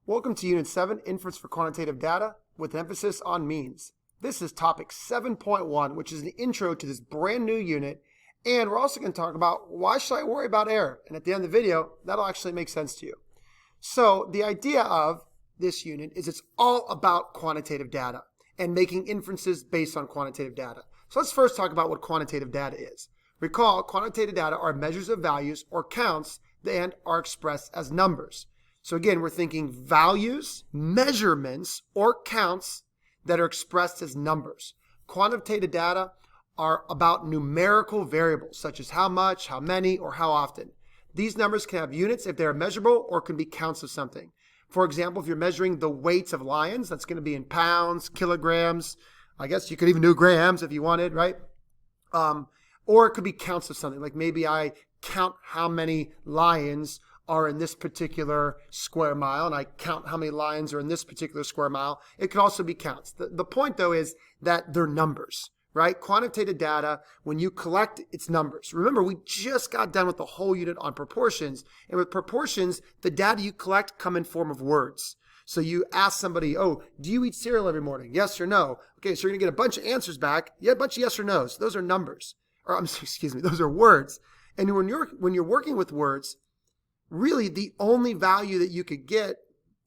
Welcome to Unit 7, Inference for Quantitative Data, with an emphasis on means. This is topic 7.1, which is an intro to this brand new unit, and we're also going to talk about why should I worry about error? And at the end of the video, that'll actually make sense to you. So the idea of this unit is it's all about quantitative data and making inferences based on quantitative data. So let's first talk about what quantitative data is. Recall, quantitative data are measures of values or counts and are expressed as numbers. So again, we're thinking values, measurements, or counts that are expressed as numbers. Quantitative data are about numerical variables, such as how much, how many, or how often. These numbers can have units if they are measurable or can be counts of something. For example, if you're measuring the weights of lions, that's going to be in pounds, kilograms. I guess you could even do grams if you wanted, right? Or it could be counts of something, like maybe I count how many lions are in this particular square mile, and I count how many lions are in this particular square mile. It could also be counts. The point, though, is that they're numbers, right? Quantitative data, when you collect, it's numbers. Remember, we just got done with the whole unit on proportions, and with proportions, the data you collect come in form of words. So you ask somebody, oh, do you eat cereal every morning? Yes or no? Okay, so you're going to get a bunch of answers back. Yeah, a bunch of yes or no's. Those are numbers. Or, excuse me, those are words. And when you're working with words, really, the only value that you could get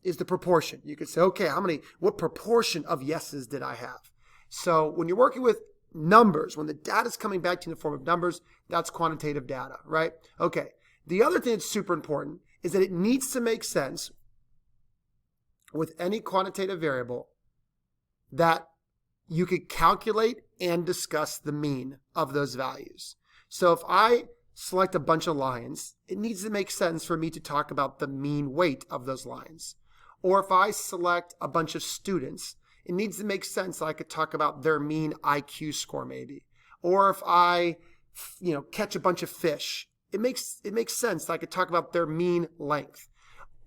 is the proportion. You could say, okay, what proportion of yeses did I have? So when you're working with numbers, when the data is coming back to you in the form of numbers, that's quantitative data, right? Okay. The other thing that's super important is that it needs to make sense with any quantitative variable that you could calculate and discuss the mean of those values. So if I select a bunch of lions, it needs to make sense for me to talk about the mean weight of those lions. Or if I select a bunch of students, it needs to make sense that I could talk about their mean IQ score maybe. Or if I, catch a bunch of fish, it makes sense that I could talk about their mean length.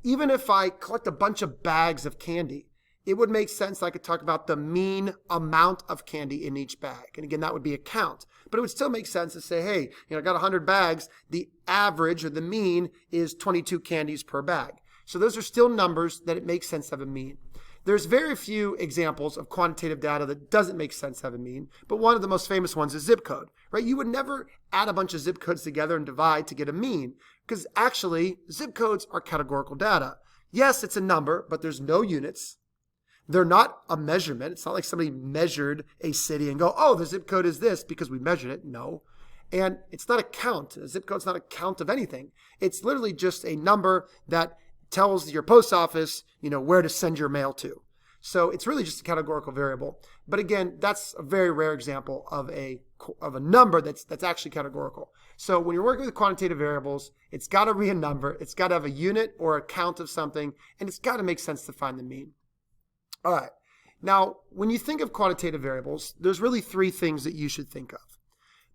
Even if I collect a bunch of bags of candy, it would make sense that I could talk about the mean amount of candy in each bag. And again, that would be a count. But it would still make sense to say, hey, I got 100 bags. The average or the mean is 22 candies per bag. So those are still numbers that it makes sense to have a mean. There's very few examples of quantitative data that doesn't make sense to have a mean, but one of the most famous ones is zip code, right? You would never add a bunch of zip codes together and divide to get a mean, because actually zip codes are categorical data. Yes, it's a number, but there's no units. They're not a measurement. It's not like somebody measured a city and go, oh, the zip code is this because we measured it. No. And it's not a count. A zip code's not a count of anything. It's literally just a number that tells your post office, where to send your mail to. So it's really just a categorical variable. But again, that's a very rare example of a number that's actually categorical. So when you're working with quantitative variables, it's got to be a number. It's got to have a unit or a count of something, and it's got to make sense to find the mean. All right. Now, when you think of quantitative variables, there's really three things that you should think of.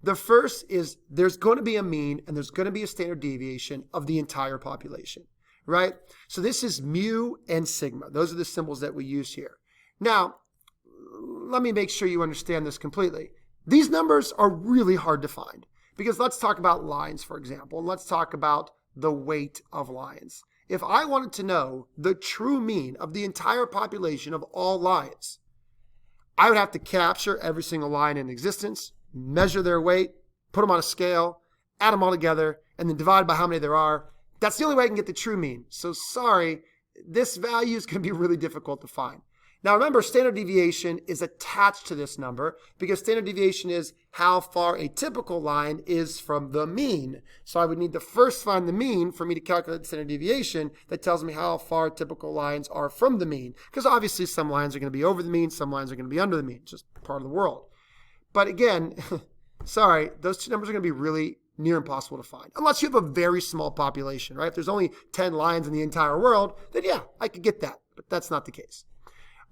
The first is there's going to be a mean and there's going to be a standard deviation of the entire population, right? So this is mu and sigma. Those are the symbols that we use here. Now, let me make sure you understand this completely. These numbers are really hard to find because let's talk about lions, for example, and let's talk about the weight of lions. If I wanted to know the true mean of the entire population of all lions, I would have to capture every single lion in existence, measure their weight, put them on a scale, add them all together, and then divide by how many there are. That's the only way I can get the true mean. So sorry, this value is going to be really difficult to find. Now remember, standard deviation is attached to this number because standard deviation is how far a typical line is from the mean. So I would need to first find the mean for me to calculate the standard deviation that tells me how far typical lines are from the mean. Because obviously some lines are going to be over the mean, some lines are going to be under the mean. It's just part of the world. But again, sorry, those two numbers are going to be really near impossible to find. Unless you have a very small population, right? If there's only 10 lions in the entire world, then yeah, I could get that. But that's not the case.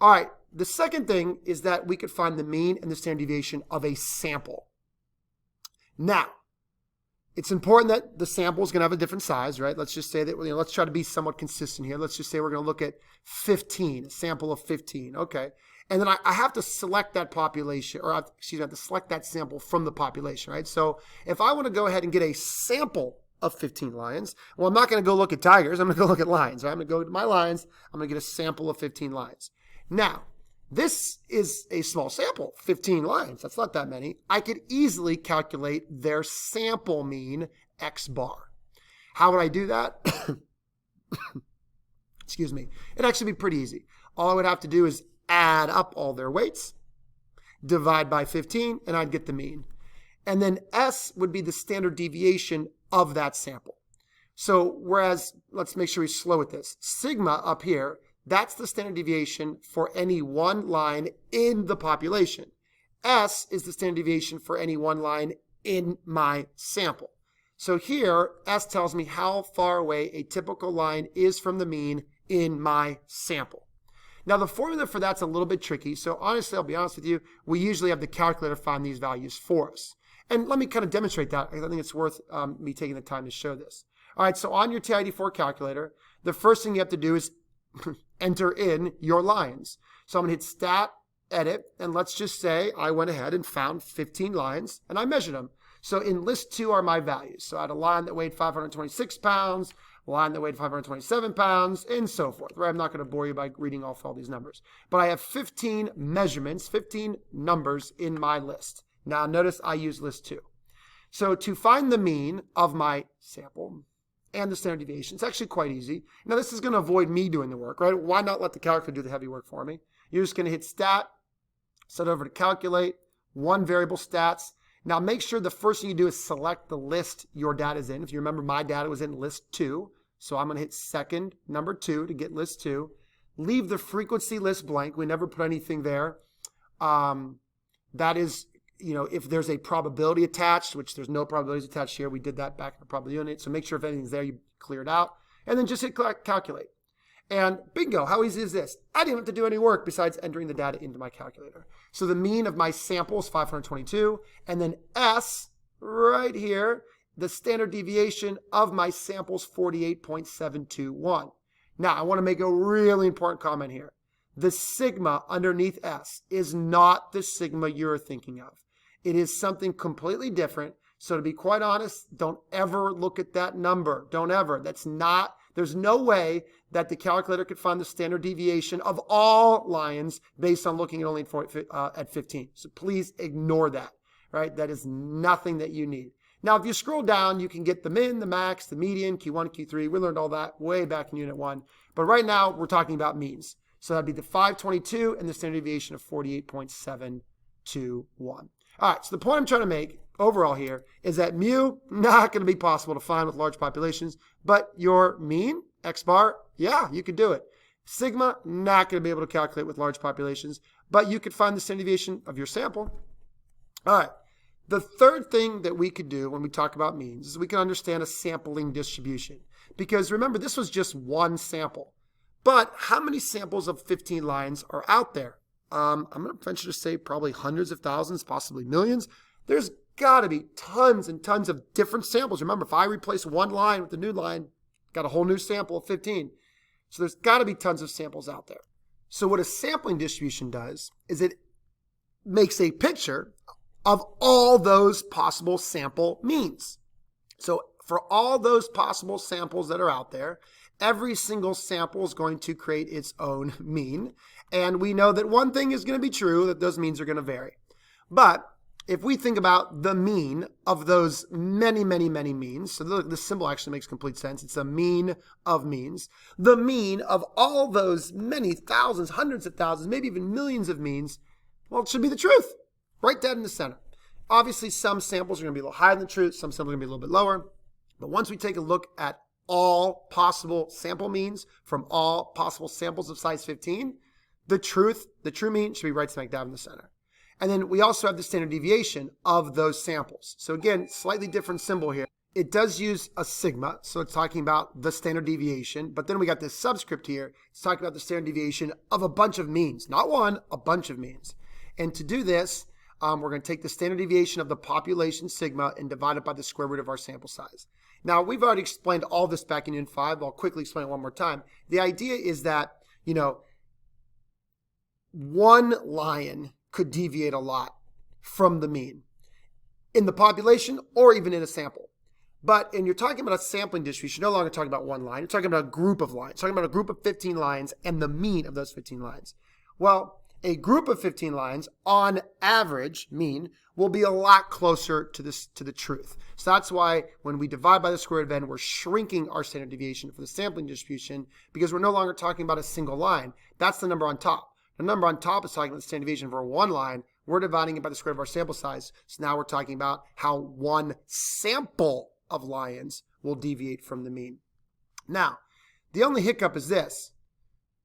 All right, the second thing is that we could find the mean and the standard deviation of a sample. Now, it's important that the sample is going to have a different size, right? Let's just say that, let's try to be somewhat consistent here. Let's just say we're going to look at 15, a sample of 15, okay? And then I have to select that population, I have to select that sample from the population, right? So if I want to go ahead and get a sample of 15 lions. Well, I'm not going to go look at tigers. I'm going to go look at lions. Right? I'm going to go to my lions. I'm going to get a sample of 15 lions. Now, this is a small sample, 15 lions. That's not that many. I could easily calculate their sample mean, X bar. How would I do that? Excuse me. It'd actually be pretty easy. All I would have to do is add up all their weights, divide by 15, and I'd get the mean. And then S would be the standard deviation of that sample. So whereas, let's make sure we slow with this. Sigma up here, that's the standard deviation for any one line in the population. S is the standard deviation for any one line in my sample. So here, S tells me how far away a typical line is from the mean in my sample. Now, the formula for that's a little bit tricky. So honestly, I'll be honest with you, we usually have the calculator find these values for us. And let me kind of demonstrate that. I think it's worth me taking the time to show this. All right, so on your TID4 calculator, the first thing you have to do is enter in your lines. So I'm going to hit Stat, Edit, and let's just say I went ahead and found 15 lines, and I measured them. So in list 2 are my values. So I had a line that weighed 526 pounds, a line that weighed 527 pounds, and so forth. Right? I'm not going to bore you by reading off all these numbers. But I have 15 measurements, 15 numbers in my list. Now notice I use list 2. So to find the mean of my sample and the standard deviation, it's actually quite easy. Now this is going to avoid me doing the work, right? Why not let the calculator do the heavy work for me? You're just going to hit Stat, set over to Calculate, one variable stats. Now make sure the first thing you do is select the list your data is in. If you remember, my data was in list 2. So I'm going to hit second, number 2 to get list 2. Leave the frequency list blank. We never put anything there. That is, if there's a probability attached, which there's no probabilities attached here. We did that back in the probability unit. So make sure if anything's there, you clear it out. And then just hit calculate. And bingo, how easy is this? I didn't have to do any work besides entering the data into my calculator. So the mean of my sample is 522. And then S, right here, the standard deviation of my sample is 48.721. Now, I want to make a really important comment here. The sigma underneath S is not the sigma you're thinking of. It is something completely different. So to be quite honest, don't ever look at that number. Don't ever. There's no way that the calculator could find the standard deviation of all lions based on looking at only at 15. So please ignore that, right? That is nothing that you need. Now, if you scroll down, you can get the min, the max, the median, Q1, Q3. We learned all that way back in Unit 1. But right now, we're talking about means. So that'd be the 522 and the standard deviation of 48.721. All right, so the point I'm trying to make overall here is that mu, not going to be possible to find with large populations, but your mean, X bar, yeah, you could do it. Sigma, not going to be able to calculate with large populations, but you could find the standard deviation of your sample. All right, the third thing that we could do when we talk about means is we can understand a sampling distribution. Because remember, this was just one sample. But how many samples of 15 lines are out there? I'm going to venture to say probably hundreds of thousands, possibly millions. There's got to be tons and tons of different samples. Remember, if I replace one line with a new line, got a whole new sample of 15. So there's got to be tons of samples out there. So what a sampling distribution does is it makes a picture of all those possible sample means. So for all those possible samples that are out there, every single sample is going to create its own mean. And we know that one thing is going to be true, that those means are going to vary. But if we think about the mean of those many, many, many means, so the symbol actually makes complete sense. It's a mean of means. The mean of all those many thousands, hundreds of thousands, maybe even millions of means, well, it should be the truth, right dead in the center. Obviously, some samples are going to be a little higher than the truth. Some samples are going to be a little bit lower. But once we take a look at all possible sample means from all possible samples of size 15, the true mean should be right smack dab in the center. And then we also have the standard deviation of those samples. So again, slightly different symbol here. It does use a sigma, so it's talking about the standard deviation. But then we got this subscript here. It's talking about the standard deviation of a bunch of means. Not one, a bunch of means. And to do this, we're going to take the standard deviation of the population sigma and divide it by the square root of our sample size. Now, we've already explained all this back in Unit 5. I'll quickly explain it one more time. The idea is that, one lion could deviate a lot from the mean in the population or even in a sample. But when you're talking about a sampling distribution, you're no longer talking about one line. You're talking about a group of lines. You're talking about a group of 15 lines and the mean of those 15 lines. Well, a group of 15 lines, on average, mean, will be a lot closer to the truth. So that's why when we divide by the square root of n, we're shrinking our standard deviation for the sampling distribution because we're no longer talking about a single line. That's the number on top. The number on top is talking about the standard deviation for one line. We're dividing it by the square root of our sample size. So now we're talking about how one sample of lions will deviate from the mean. Now, the only hiccup is this.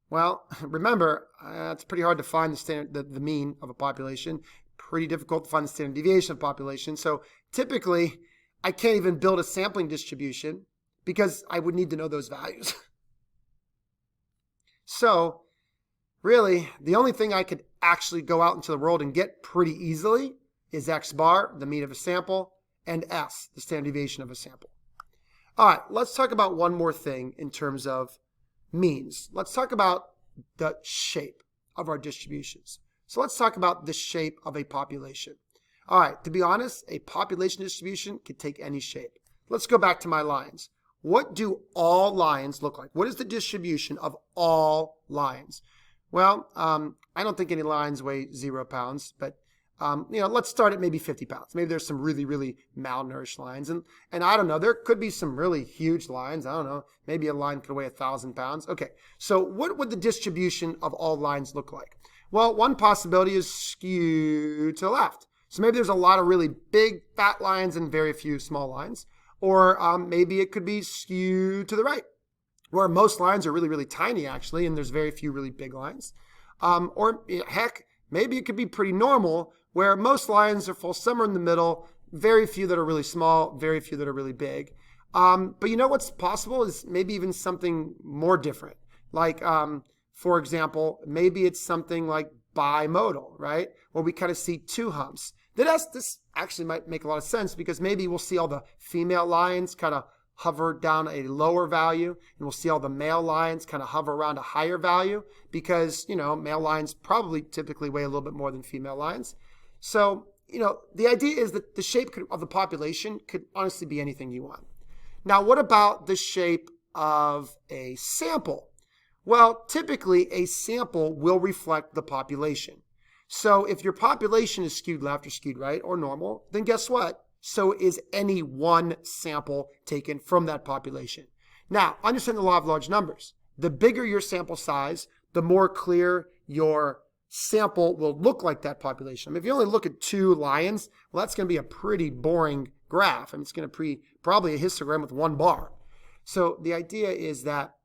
Well, remember, it's pretty hard to find the mean of a population. Pretty difficult to find the standard deviation of a population. So typically, I can't even build a sampling distribution because I would need to know those values. So really, the only thing I could actually go out into the world and get pretty easily is x bar, the mean of a sample, and s, the standard deviation of a sample. All right, let's talk about one more thing in terms of means. Let's talk about the shape of our distributions. So let's talk about the shape of a population. All right, to be honest, a population distribution can take any shape. Let's go back to my lines. What do all lines look like? What is the distribution of all lines? Well, I don't think any lines weigh 0 pounds, but let's start at maybe 50 pounds. Maybe there's some really, really malnourished lines. And I don't know, there could be some really huge lines. I don't know, maybe a line could weigh 1,000 pounds. Okay, so what would the distribution of all lines look like? Well, one possibility is skewed to the left. So maybe there's a lot of really big fat lines and very few small lines. Or maybe it could be skewed to the right, where most lines are really, really tiny actually, and there's very few really big lines. Or heck, maybe it could be pretty normal, where most lines are somewhere in the middle, very few that are really small, very few that are really big. But you know what's possible is maybe even something more different. Like, for example, maybe it's something like bimodal, right? Where we kind of see two humps. This actually might make a lot of sense because maybe we'll see all the female lions kind of hover down a lower value, and we'll see all the male lions kind of hover around a higher value because, male lions probably typically weigh a little bit more than female lions. So, the idea is that the shape of the population could honestly be anything you want. Now, what about the shape of a sample? Well, typically a sample will reflect the population. So if your population is skewed left or skewed right or normal, then guess what? So is any one sample taken from that population. Now, understand the law of large numbers. The bigger your sample size, the more clear your sample will look like that population. I mean, if you only look at 2 lions, well, that's going to be a pretty boring graph. And it's going to be probably a histogram with 1 bar. So the idea is that,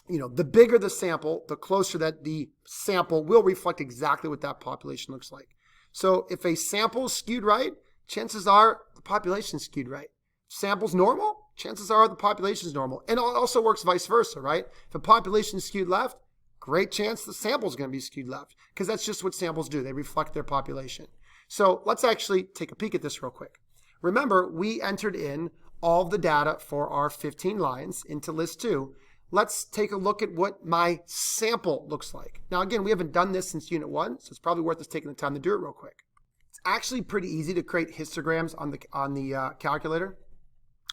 the bigger the sample, the closer that the sample will reflect exactly what that population looks like. So if a sample is skewed right, chances are the population is skewed right. Sample's normal, chances are the population is normal. And it also works vice versa, right? If a population is skewed left, great chance the sample is going to be skewed left because that's just what samples do. They reflect their population. So let's actually take a peek at this real quick. Remember, we entered in all of the data for our 15 lines into list 2. Let's take a look at what my sample looks like. Now, again, we haven't done this since Unit 1, so it's probably worth us taking the time to do it real quick. It's actually pretty easy to create histograms on the calculator.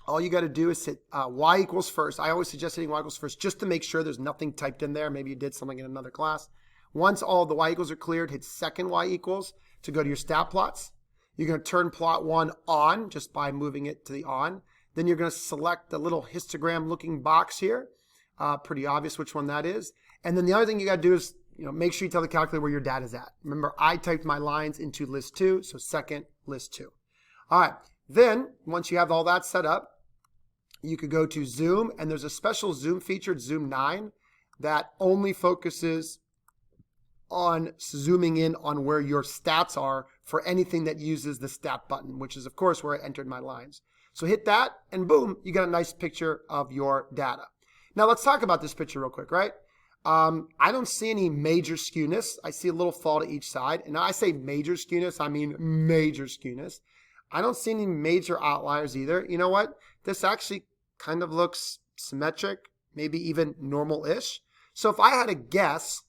All you got to do is hit y equals first. I always suggest hitting y equals first just to make sure there's nothing typed in there. Maybe you did something in another class. Once all the y equals are cleared, hit second y equals to go to your stat plots. You're going to turn plot 1 on just by moving it to the on. Then you're going to select the little histogram looking box here. Pretty obvious which one that is. And then the other thing you got to do is make sure you tell the calculator where your data is at. Remember, I typed my lines into list 2, so second list 2. All right, then once you have all that set up, you could go to zoom, and there's a special zoom feature, zoom 9, that only focuses on zooming in on where your stats are for anything that uses the stat button, which is of course where I entered my lines. So hit that, and boom, you got a nice picture of your data. Now let's talk about this picture real quick, right? I don't see any major skewness. I see a little fall to each side. And I say major skewness, I mean major skewness. I don't see any major outliers either. You know what? This actually kind of looks symmetric, maybe even normal-ish. So if I had a guess,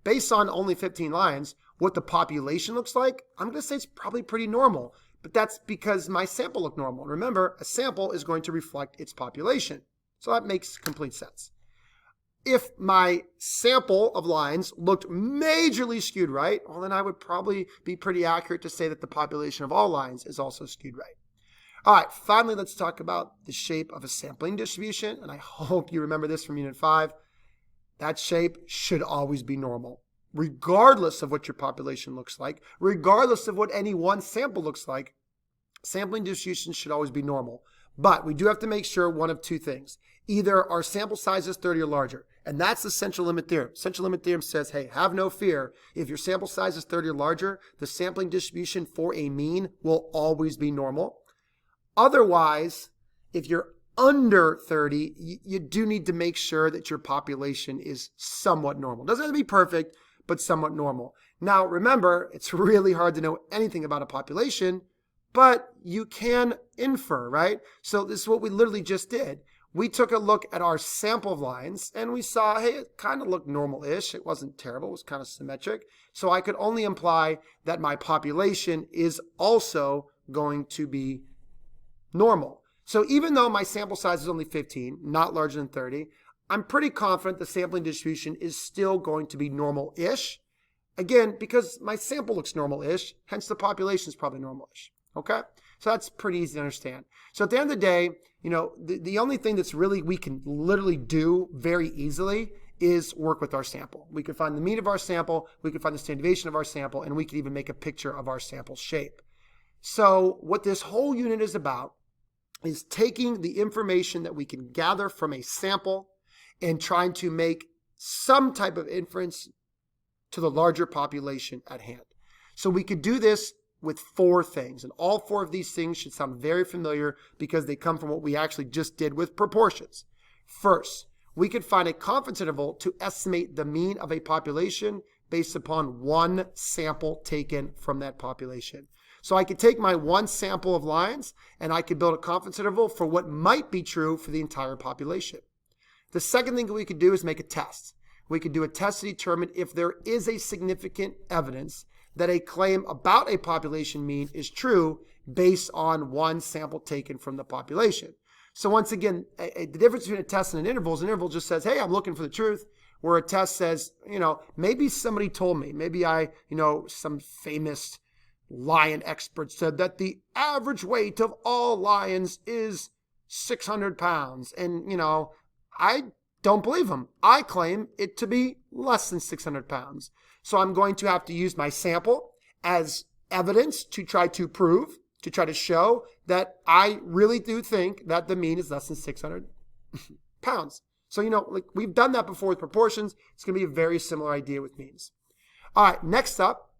based on only 15 lines, what the population looks like, I'm going to say it's probably pretty normal but that's because my sample looked normal. Remember, a sample is going to reflect its population. So that makes complete sense. If my sample of lines looked majorly skewed right, well, then I would probably be pretty accurate to say that the population of all lines is also skewed right. All right, finally, let's talk about the shape of a sampling distribution. And I hope you remember this from Unit 5. That shape should always be normal, regardless of what your population looks like, regardless of what any one sample looks like. Sampling distributions should always be normal. But we do have to make sure one of two things. Either our sample size is 30 or larger, and that's the central limit theorem. Central limit theorem says, hey, have no fear. If your sample size is 30 or larger, the sampling distribution for a mean will always be normal. Otherwise, if you're under 30, you do need to make sure that your population is somewhat normal. Doesn't have to be perfect, but somewhat normal. Now, remember, it's really hard to know anything about a population, but you can infer, right? So this is what we literally just did. We took a look at our sample of lines and we saw, hey, it kind of looked normal-ish. It wasn't terrible. It was kind of symmetric. So I could only imply that my population is also going to be normal. So even though my sample size is only 15, not larger than 30, I'm pretty confident the sampling distribution is still going to be normal-ish. Again, because my sample looks normal-ish, hence the population is probably normal-ish. Okay? So that's pretty easy to understand. So at the end of the day, you know, the only thing that's really we can literally do very easily is work with our sample. We can find the mean of our sample, we can find the standard deviation of our sample, and we can even make a picture of our sample shape. So what this whole unit is about is taking the information that we can gather from a sample and trying to make some type of inference to the larger population at hand. So we could do this with 4 things, and all 4 of these things should sound very familiar because they come from what we actually just did with proportions. First, we could find a confidence interval to estimate the mean of a population based upon one sample taken from that population. So I could take my one sample of lines and I could build a confidence interval for what might be true for the entire population. The second thing that we could do is make a test. We could do a test to determine if there is a significant evidence that a claim about a population mean is true based on one sample taken from the population. So once again, the difference between a test and an interval is an interval just says, hey, I'm looking for the truth, where a test says, you know, maybe somebody told me, maybe some famous lion expert said that the average weight of all lions is 600 pounds. And, you know, I don't believe him. I claim it to be less than 600 pounds. So I'm going to have to use my sample as evidence to try to prove, to try to show that I really do think that the mean is less than 600 pounds. So, you know, like we've done that before with proportions. It's going to be a very similar idea with means. All right, next up,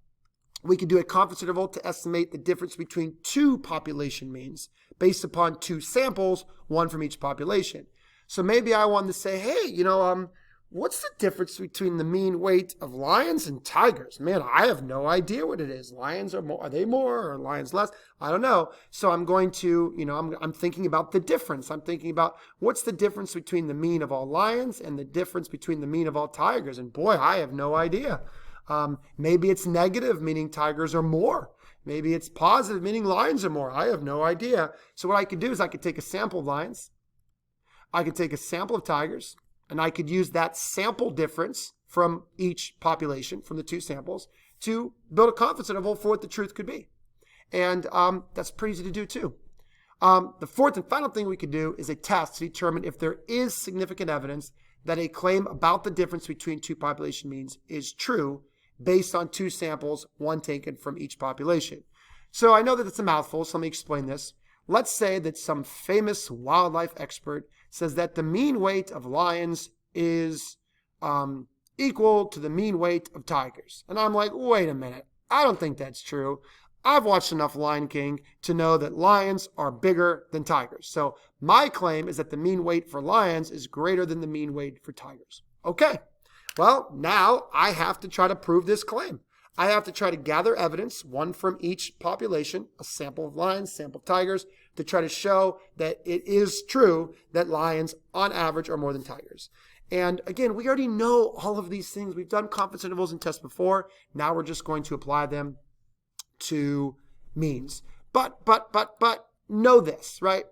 we can do a confidence interval to estimate the difference between 2 population means based upon 2 samples, one from each population. So maybe I wanted to say, hey, you know, what's the difference between the mean weight of lions and tigers? Man, I have no idea what it is. Lions are they more or lions less? I don't know. So I'm going to, you know, I'm thinking about the difference. I'm thinking about what's the difference between the mean of all lions and the difference between the mean of all tigers. And boy, I have no idea. Maybe it's negative, meaning tigers are more. Maybe it's positive, meaning lions are more. I have no idea. So what I could do is I could take a sample of lions. I could take a sample of tigers. And I could use that sample difference from each population, from the 2 samples, to build a confidence interval for what the truth could be. And that's pretty easy to do too. The fourth and final thing we could do is a test to determine if there is significant evidence that a claim about the difference between 2 population means is true based on 2 samples, one taken from each population. So I know that it's a mouthful, so let me explain this. Let's say that some famous wildlife expert says that the mean weight of lions is equal to the mean weight of tigers. And I'm like, wait a minute. I don't think that's true. I've watched enough Lion King to know that lions are bigger than tigers. So my claim is that the mean weight for lions is greater than the mean weight for tigers. Okay. Well, now I have to try to prove this claim. I have to try to gather evidence, one from each population, a sample of lions, sample of tigers, to try to show that it is true that lions on average are more than tigers. And again, we already know all of these things. We've done confidence intervals and tests before. Now we're just going to apply them to means. But know this, right?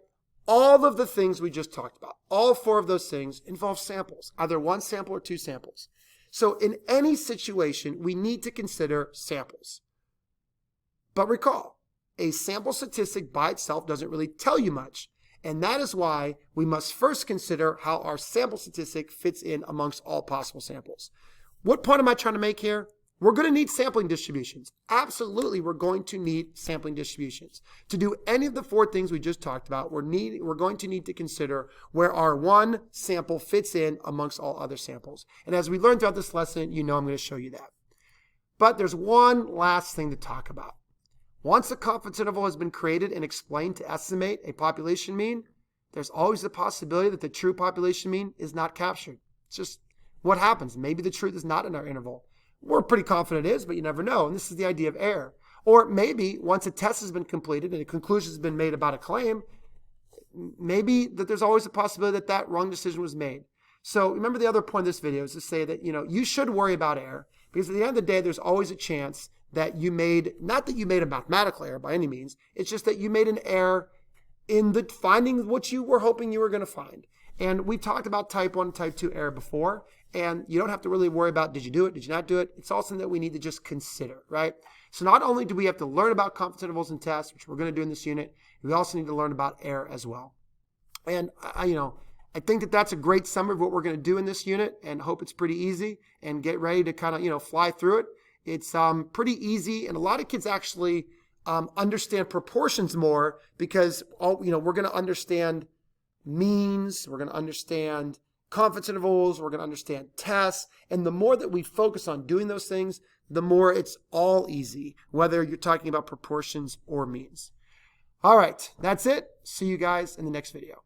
All of the things we just talked about, all 4 of those things involve samples, either 1 sample or 2 samples. So in any situation, we need to consider samples. But recall, a sample statistic by itself doesn't really tell you much. And that is why we must first consider how our sample statistic fits in amongst all possible samples. What point am I trying to make here? We're going to need sampling distributions. Absolutely, we're going to need sampling distributions. To do any of the 4 things we just talked about, we're going to need to consider where our one sample fits in amongst all other samples. And as we learn throughout this lesson, you know I'm going to show you that. But there's one last thing to talk about. Once a confidence interval has been created and explained to estimate a population mean, there's always the possibility that the true population mean is not captured. It's just what happens. Maybe the truth is not in our interval. We're pretty confident it is, but you never know. And this is the idea of error. Or maybe once a test has been completed and a conclusion has been made about a claim, maybe that there's always a possibility that that wrong decision was made. So remember, the other point of this video is to say that, you should worry about error, because at the end of the day, there's always a chance that you made, not that you made a mathematical error by any means, it's just that you made an error in the finding what you were hoping you were going to find. And we talked about type 1 and type 2 error before, and you don't have to really worry about did you do it, did you not do it. It's all something that we need to just consider, right? So not only do we have to learn about confidence intervals and tests, which we're going to do in this unit, we also need to learn about error as well. And I think that that's a great summary of what we're going to do in this unit, and hope it's pretty easy, and get ready to kind of, fly through it. It's pretty easy, and a lot of kids actually understand proportions more, because we're going to understand means, we're going to understand confidence intervals, we're going to understand tests, and the more that we focus on doing those things, the more it's all easy, whether you're talking about proportions or means. All right, that's it. See you guys in the next video.